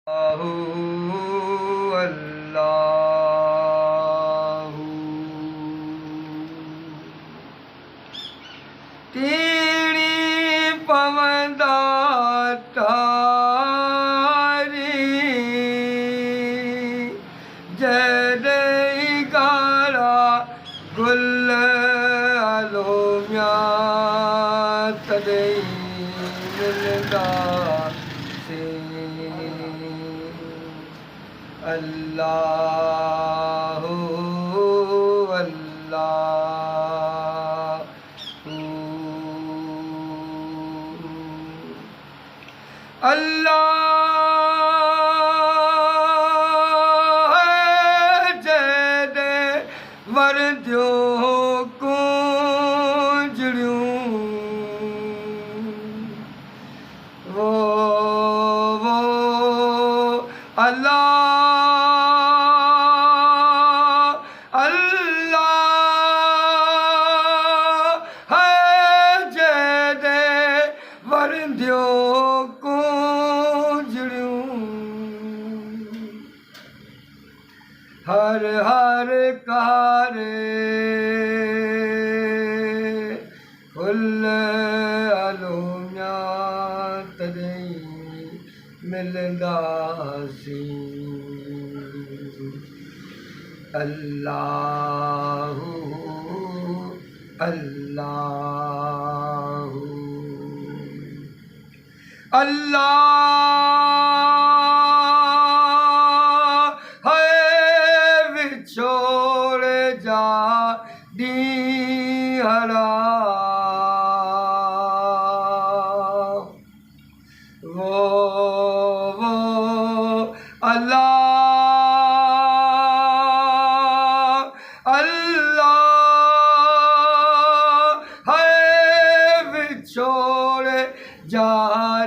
अल्लाहु तीड़ी पवंदा तारी जॾहिं कारा गुल अलोमिया तॾहिं मिलंदासीं। अल्लाहु अल्लाहु अल्लाह जॾहिं वरदियूं कुंजड़ियूं वो अल्लाह अल्लाह जॾहिं वरदियूं कुंजड़ियूं हर हर कारे फुल अलोमिया तॾहिं मिलंदासीं। अल्लाहु अल्लाहु अल्लाह विछोड़ जा ॾींहं वो अल्लाह अल्लाह विछोड़ जा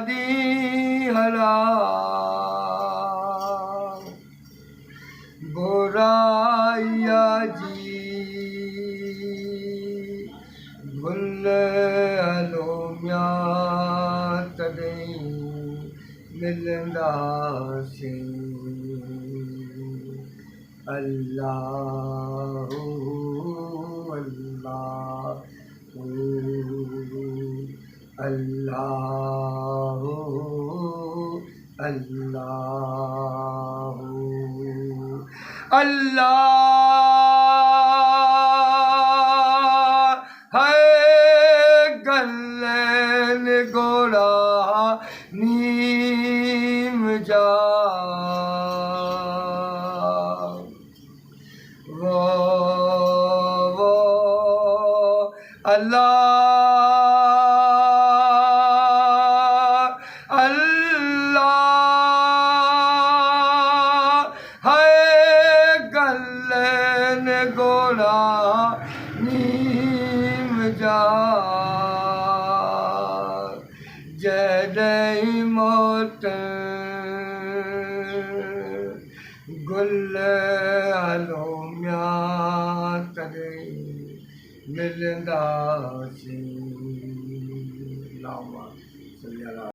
ॾींहं बुराईअ जी गुल अलोमिया तॾहिं मिलंदासीं। अल्लाहु अल्लाहु अल्लाहु अल्लाहु अल्लाह गलन गोरा नीम जा वो अल्लाह अल्लाह गलन गोरा नीम जा जॾहिं मौत गुल अलोमिया तॾहिं मिलंदासीं।